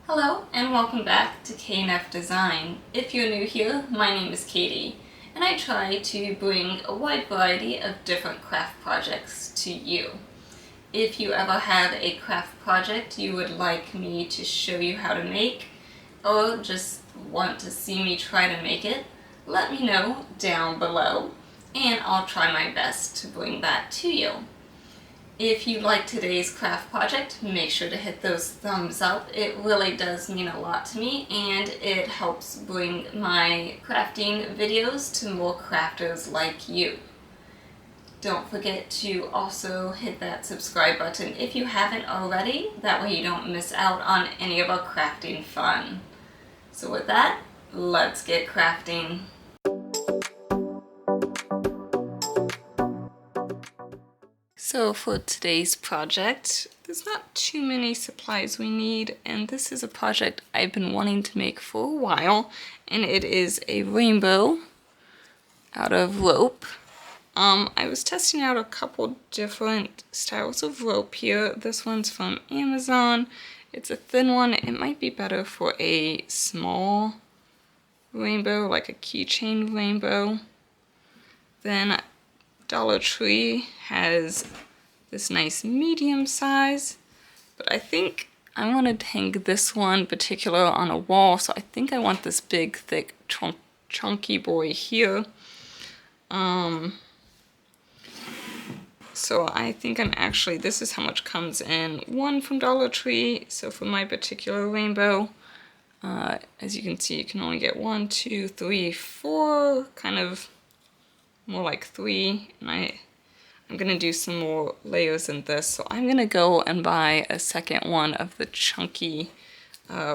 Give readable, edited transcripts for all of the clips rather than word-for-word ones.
Hello and welcome back to KNF Design. If you're new here, my name is Katie and I try to bring a wide variety of different craft projects to you. If you ever have a craft project you would like me to show you how to make or just want to see me try to make it, let me know down below and I'll try my best to bring that to you. If you like today's craft project, make sure to hit those thumbs up. It really does mean a lot to me and it helps bring my crafting videos to more crafters like you. Don't forget to also hit that subscribe button if you haven't already. That way you don't miss out on any of our crafting fun. So with that, let's get crafting. So for today's project, there's not too many supplies we need, and this is a project I've been wanting to make for a while, and it is a rainbow out of rope. I was testing out a couple different styles of rope here. This one's from Amazon. It's a thin one. It might be better for a small rainbow, like a keychain rainbow. Then Dollar Tree has this nice medium size, but I think I want to hang this one particular on a wall, so I think I want this big, thick, chunky boy here. So I think this is how much comes in one from Dollar Tree. So for my particular rainbow, as you can see, you can only get 1, 2, 3, 4, kind of more like 3, and I'm gonna do some more layers in this, so I'm gonna go and buy a second one of the chunky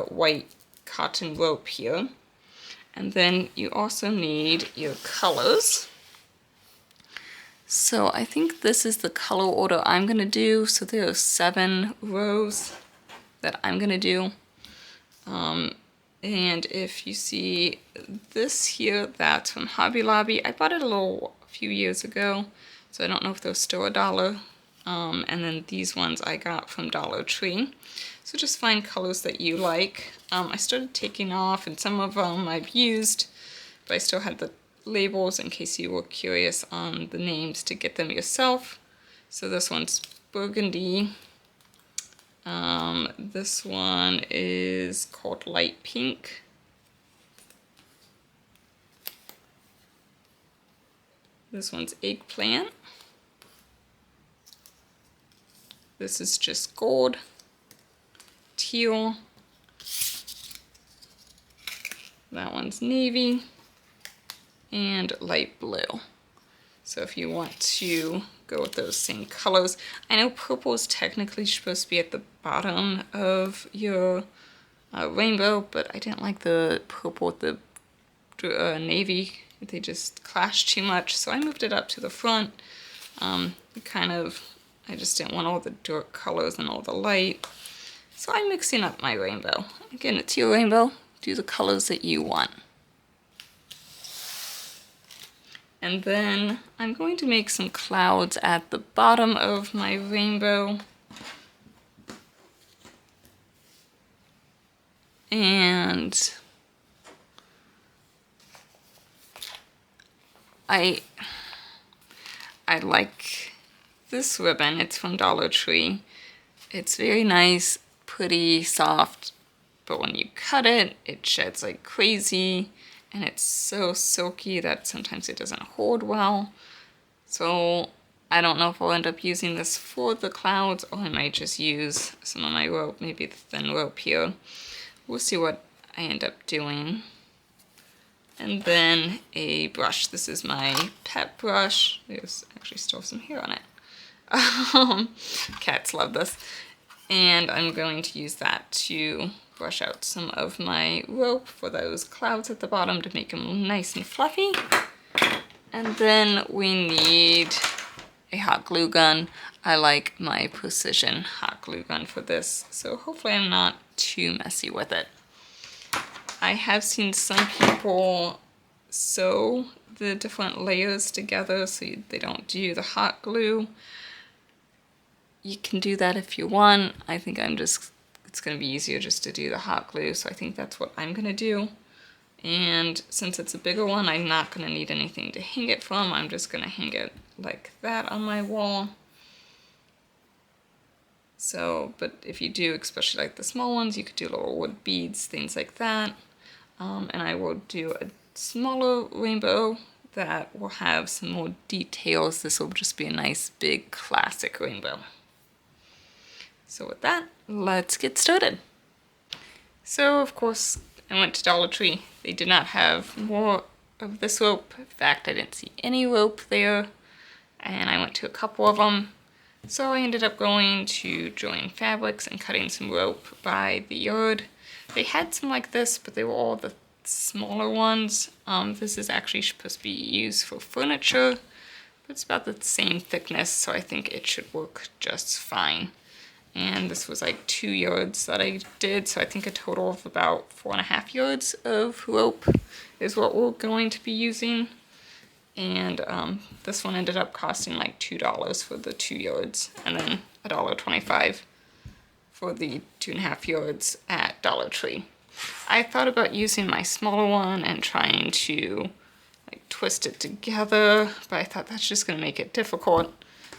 white cotton rope here. And then you also need your colors. So I think this is the color order I'm gonna do. So there are 7 rows that I'm gonna do. And if you see this here, that's from Hobby Lobby. I bought it a few years ago, so I don't know if they're still $1. And then these ones I got from Dollar Tree. So just find colors that you like. I started taking off, and some of them I've used, but I still had the labels in case you were curious on the names to get them yourself. So this one's burgundy. This one is called light pink. This one's eggplant. This is just gold, teal. That one's navy, and light blue. So if you want to go with those same colors, I know purple is technically supposed to be at the bottom of your rainbow, but I didn't like the purple with the navy. They just clashed too much, so I moved it up to the front. I just didn't want all the dark colors and all the light. So I'm mixing up my rainbow. Again, it's your rainbow. Do the colors that you want. And then I'm going to make some clouds at the bottom of my rainbow. And I like this ribbon. It's from Dollar Tree. It's very nice, pretty, soft, but when you cut it, it sheds like crazy. And it's so silky that sometimes it doesn't hold well. So I don't know if I'll end up using this for the clouds, or I might just use some of my rope, maybe the thin rope here. We'll see what I end up doing. And then a brush. This is my pet brush. There's actually still some hair on it. Cats love this. And I'm going to use that to brush out some of my rope for those clouds at the bottom to make them nice and fluffy. And then we need a hot glue gun. I like my precision hot glue gun for this, so hopefully I'm not too messy with it. I have seen some people sew the different layers together so they don't do the hot glue. You can do that if you want. I think I'm just it's going to be easier just to do the hot glue, so I think that's what I'm going to do. And since it's a bigger one, I'm not going to need anything to hang it from. I'm just going to hang it like that on my wall. So, but if you do, especially like the small ones, you could do little wood beads, things like that. And I will do a smaller rainbow that will have some more details. This will just be a nice big classic rainbow. So with that, let's get started. So of course, I went to Dollar Tree. They did not have more of this rope. In fact, I didn't see any rope there. And I went to a couple of them. So I ended up going to Joann Fabrics and cutting some rope by the yard. They had some like this, but they were all the smaller ones. This is actually supposed to be used for furniture, but it's about the same thickness, so I think it should work just fine. And this was like 2 yards that I did, so I think a total of about 4.5 yards of rope is what we're going to be using. And this one ended up costing like $2 for the 2 yards, and then $1.25 for the 2.5 yards at Dollar Tree. I thought about using my smaller one and trying to like twist it together, but I thought that's just going to make it difficult,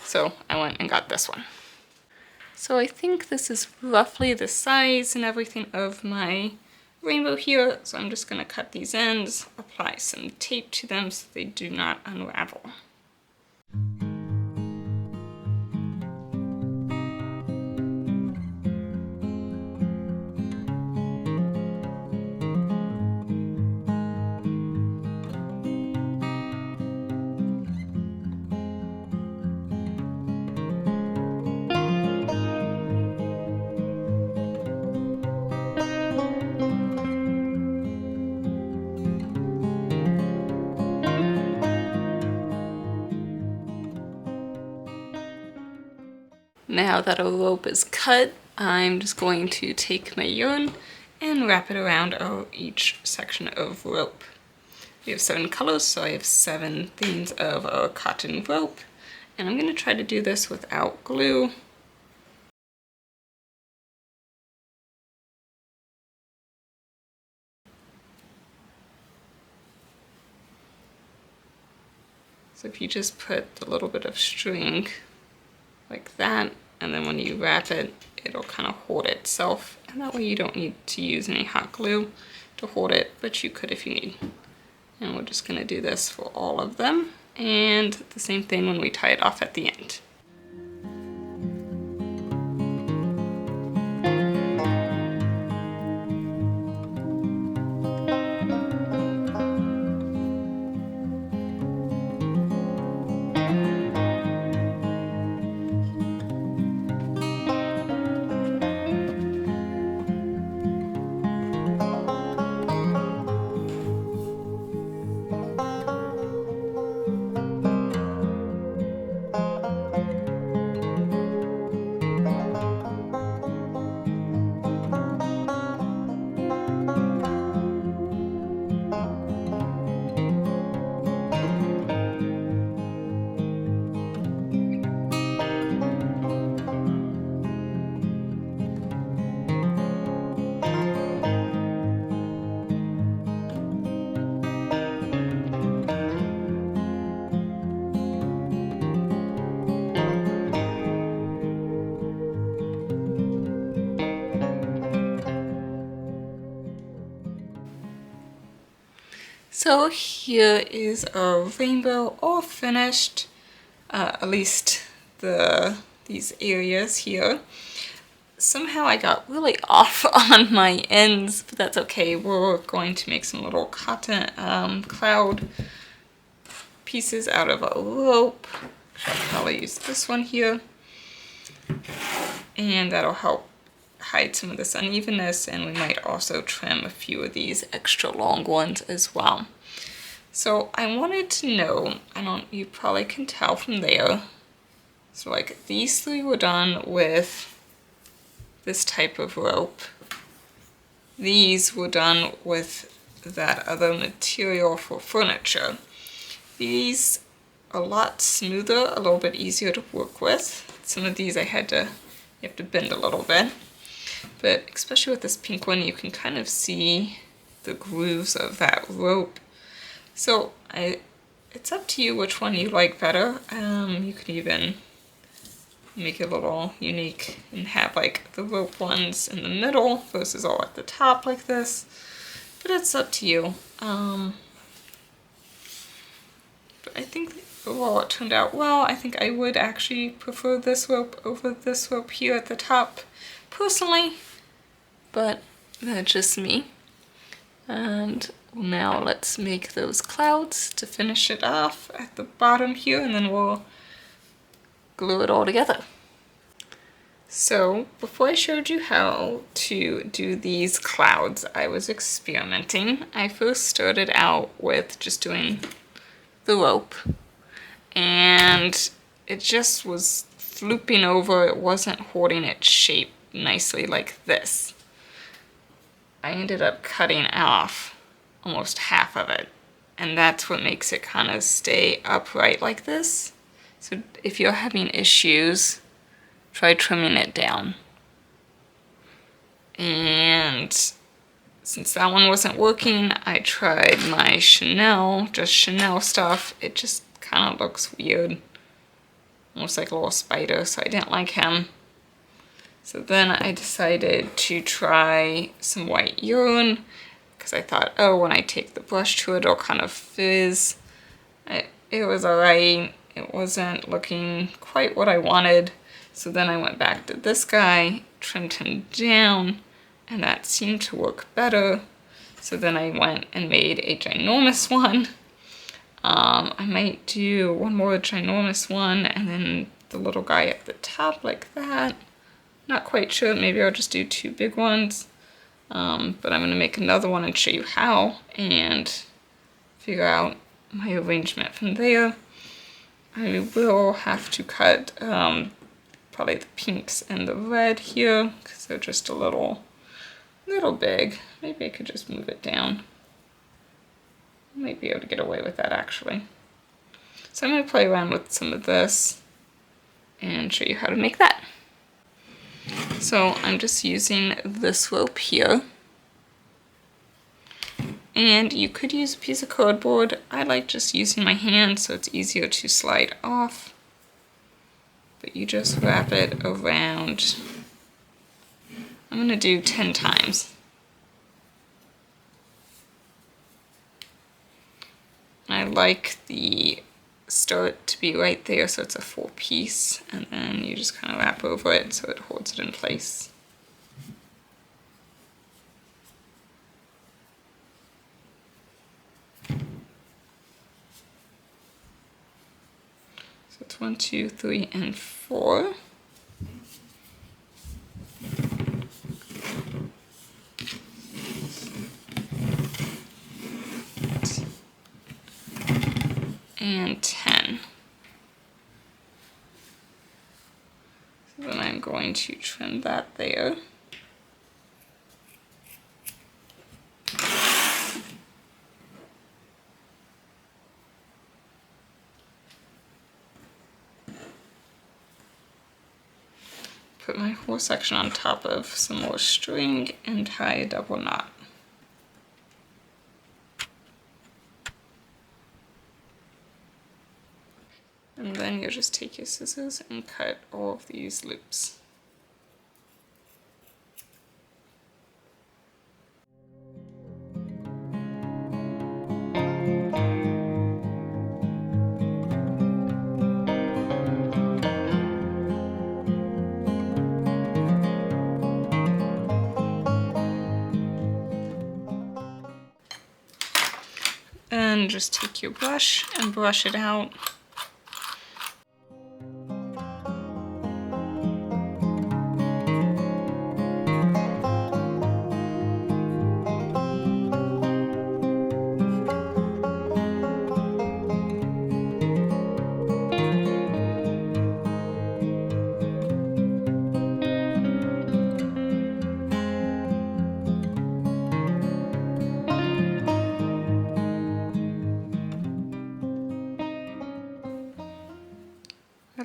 so I went and got this one. So I think this is roughly the size and everything of my rainbow here, so I'm just going to cut these ends, apply some tape to them so they do not unravel. Now that our rope is cut, I'm just going to take my yarn and wrap it around each section of rope. We have 7 colors, so I have 7 themes of our cotton rope, and I'm going to try to do this without glue. So if you just put a little bit of string like that, and then when you wrap it, it'll kind of hold itself, and that way you don't need to use any hot glue to hold it, but you could if you need. And we're just going to do this for all of them, and the same thing when we tie it off at the end. So here is our rainbow all finished, at least these areas here. Somehow I got really off on my ends, but that's okay. We're going to make some little cotton cloud pieces out of a rope. I'll use this one here, and that'll help hide some of this unevenness, and we might also trim a few of these extra long ones as well. So I wanted to know, you probably can tell from there, so like these 3 were done with this type of rope. These were done with that other material for furniture. These are a lot smoother, a little bit easier to work with. Some of these you have to bend a little bit. But especially with this pink one, you can kind of see the grooves of that rope. So it's up to you which one you like better. You could even make it a little unique and have like the rope ones in the middle versus all at the top like this. But it's up to you. But I think overall it turned out well. I think I would actually prefer this rope over this rope here at the top personally, but that's just me. And now let's make those clouds to finish it off at the bottom here, and then we'll glue it all together. So before I showed you how to do these clouds, I was experimenting. I first started out with just doing the rope, and it just was flooping over. It wasn't holding its shape nicely like this. I ended up cutting off almost half of it, and that's what makes it kind of stay upright like this. So if you're having issues, try trimming it down. And since that one wasn't working, I tried my Chanel, just Chanel stuff. It just kind of looks weird, almost like a little spider, so I didn't like him. So then I decided to try some white yarn, because I thought, oh, when I take the brush to it, it'll kind of fizz. It was alright. It wasn't looking quite what I wanted. So then I went back to this guy, trimmed him down, and that seemed to work better. So then I went and made a ginormous one. I might do one more ginormous one, and then the little guy at the top like that. Not quite sure, maybe I'll just do 2 big ones. But I'm gonna make another one and show you how, and figure out my arrangement from there. I will have to cut probably the pinks and the red here, because they're just a little big. Maybe I could just move it down. I might be able to get away with that actually. So I'm gonna play around with some of this and show you how to make that. So I'm just using this rope here. And you could use a piece of cardboard. I like just using my hand so it's easier to slide off. But you just wrap it around. I'm gonna do 10 times. I like the start to be right there so it's a full piece, and then you just kind of wrap over it so it holds it in place. So it's 1, 2, 3, and 4. And 10. So then I'm going to trim that there. Put my whole section on top of some more string and tie a double knot. And then you just take your scissors and cut all of these loops. And just take your brush and brush it out.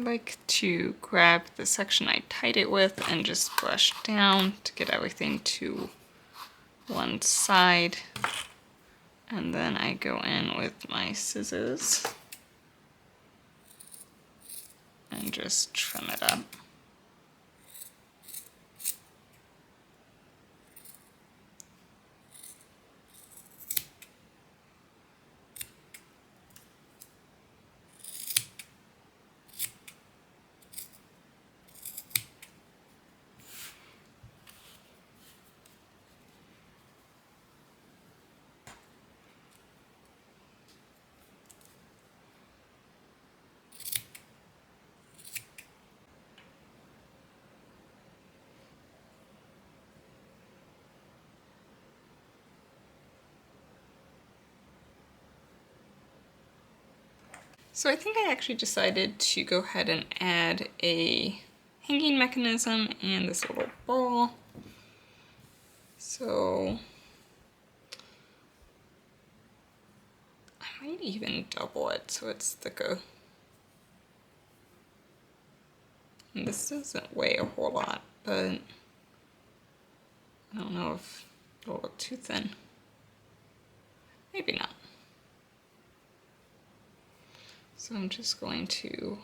like to grab the section I tied it with and just brush down to get everything to one side. And then I go in with my scissors and just trim it up. So I think I actually decided to go ahead and add a hanging mechanism and this little ball. So I might even double it so it's thicker. And this doesn't weigh a whole lot, but I don't know if it'll look too thin. Maybe not. So I'm just going to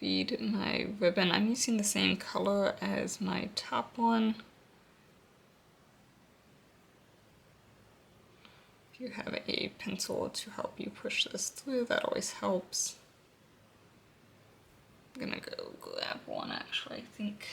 bead my ribbon. I'm using the same color as my top one. If you have a pencil to help you push this through, that always helps. I'm gonna go grab one actually, I think.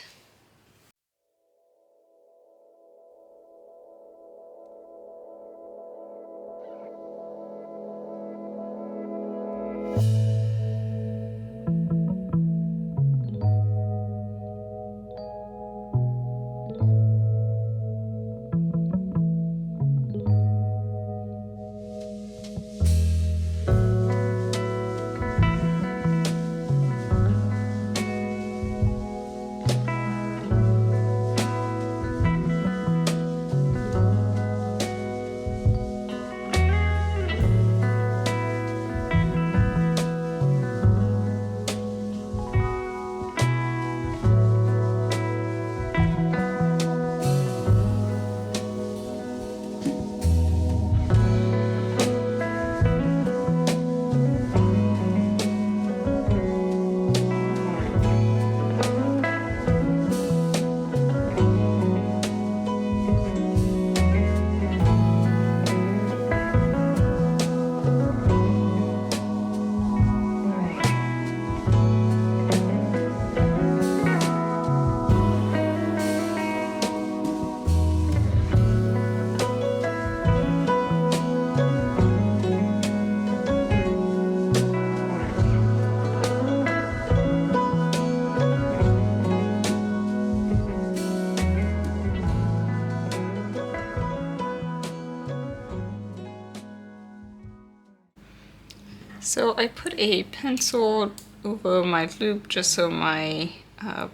So I put a pencil over my loop just so my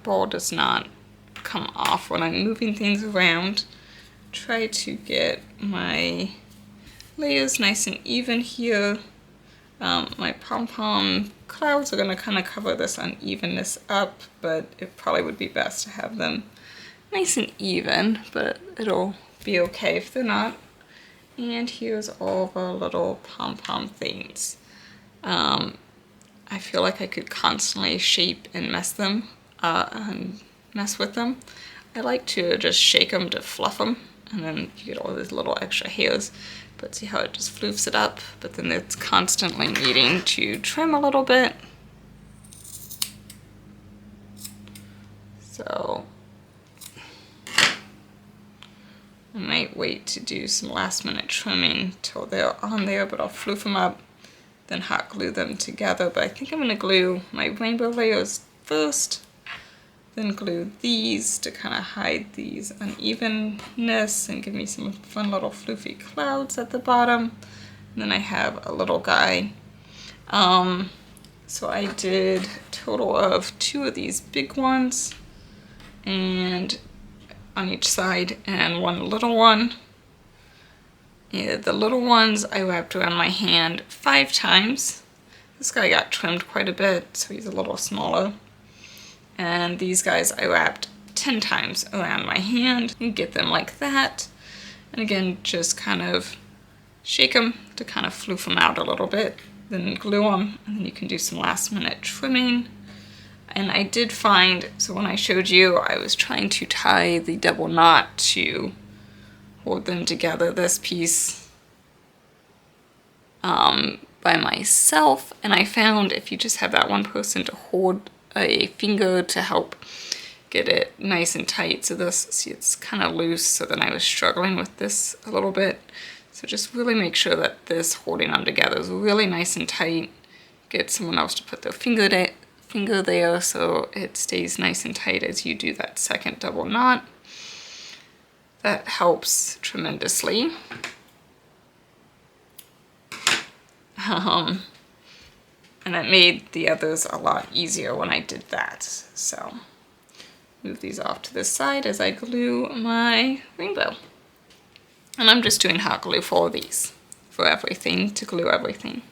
ball does not come off when I'm moving things around. Try to get my layers nice and even here. My pom-pom clouds are going to kind of cover this unevenness up, but it probably would be best to have them nice and even, but it'll be okay if they're not. And here's all the little pom-pom things. I feel like I could constantly shape and mess with them. I like to just shake them to fluff them, and then you get all these little extra hairs. But see how it just floofs it up, but then it's constantly needing to trim a little bit. So I might wait to do some last minute trimming till they're on there, but I'll floof them up, then hot glue them together. But I think I'm gonna glue my rainbow layers first, then glue these to kind of hide these unevenness and give me some fun little floofy clouds at the bottom. And then I have a little guy. So I did a total of 2 of these big ones and on each side and 1 little one. Yeah, the little ones I wrapped around my hand 5 times. This guy got trimmed quite a bit, so he's a little smaller. And these guys I wrapped 10 times around my hand. You get them like that. And again, just kind of shake them to kind of floof them out a little bit. Then glue them, and then you can do some last minute trimming. And I did find, so when I showed you, I was trying to tie the double knot to hold them together, this piece, by myself. And I found if you just have that one person to hold a finger to help get it nice and tight. So this, see, it's kind of loose, so then I was struggling with this a little bit. So just really make sure that this holding them together is really nice and tight. Get someone else to put their finger there so it stays nice and tight as you do that second double knot. That helps tremendously. And it made the others a lot easier when I did that. So move these off to the side as I glue my rainbow. And I'm just doing hot glue for these, for everything, to glue everything.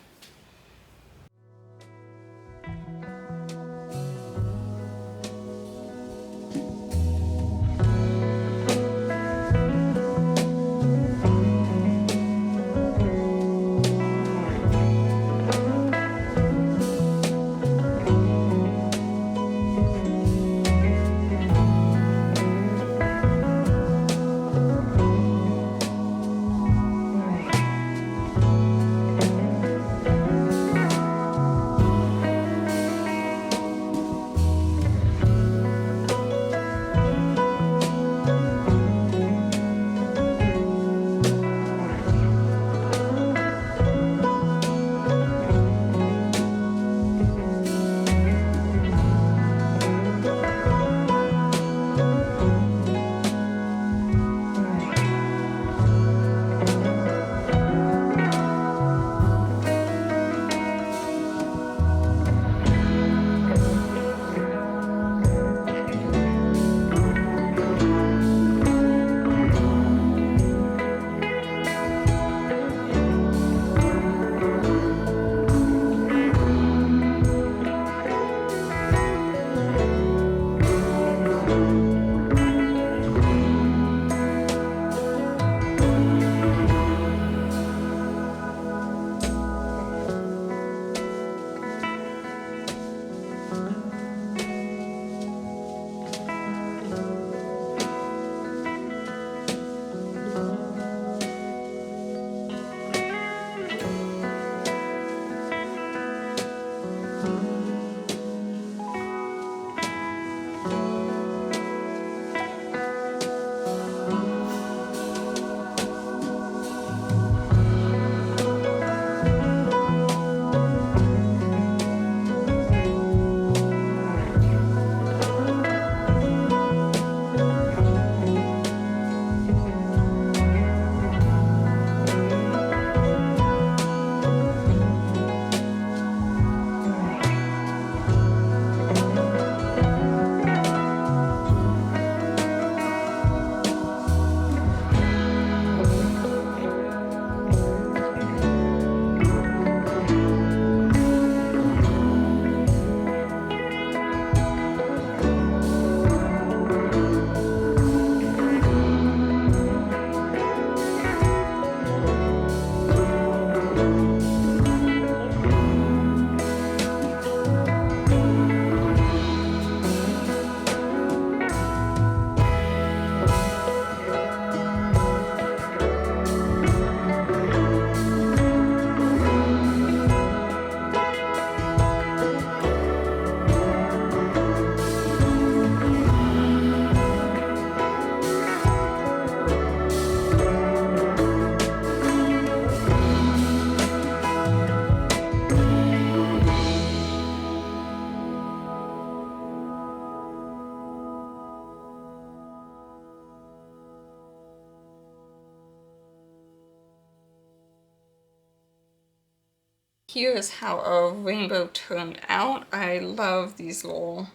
Here's how a rainbow turned out. I love these little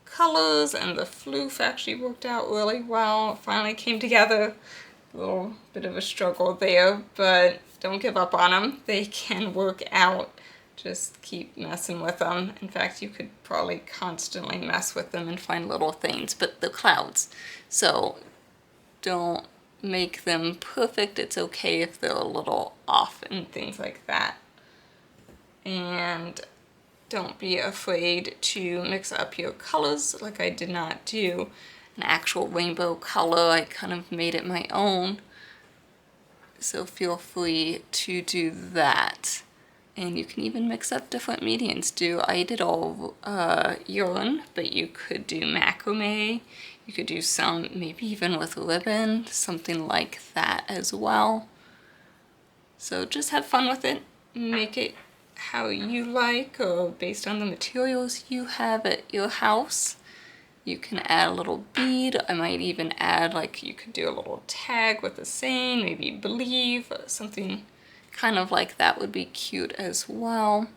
colors, and the floof actually worked out really well. It finally came together. A little bit of a struggle there, but don't give up on them. They can work out Just keep messing with them. In fact, you could probably constantly mess with them and find little things, but the clouds. So don't make them perfect. It's okay if they're a little off and things like that. And don't be afraid to mix up your colors. Like I did not do an actual rainbow color. I kind of made it my own. So feel free to do that. And you can even mix up different mediums. I did all yarn, but you could do macrame. You could do some, maybe even with ribbon, something like that as well. So just have fun with it. Make it how you like or based on the materials you have at your house. You can add a little bead. I might even add, like, you could do a little tag with a saying, maybe believe, something kind of like that would be cute as well.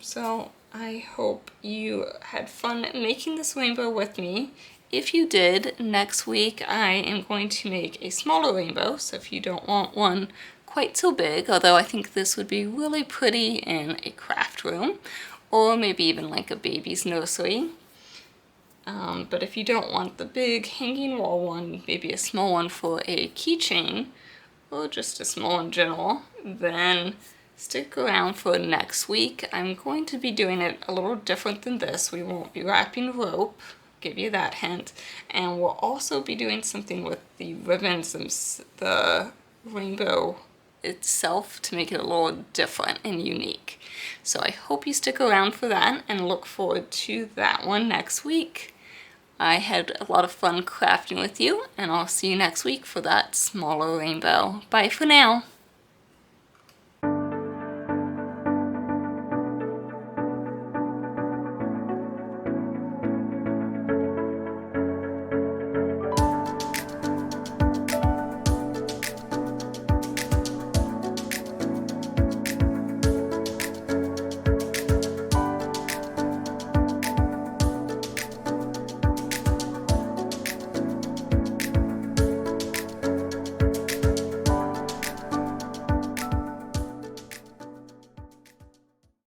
So I hope you had fun making this rainbow with me. If you did, next week I am going to make a smaller rainbow, so if you don't want one quite so big, although I think this would be really pretty in a craft room, or maybe even like a baby's nursery. But if you don't want the big hanging wall one, maybe a small one for a keychain, or just a small in general, then stick around for next week. I'm going to be doing it a little different than this. We won't be wrapping rope, give you that hint, and we'll also be doing something with the ribbons and the rainbow itself to make it a little different and unique. So I hope you stick around for that and look forward to that one next week. I had a lot of fun crafting with you, and I'll see you next week for that smaller rainbow. Bye for now.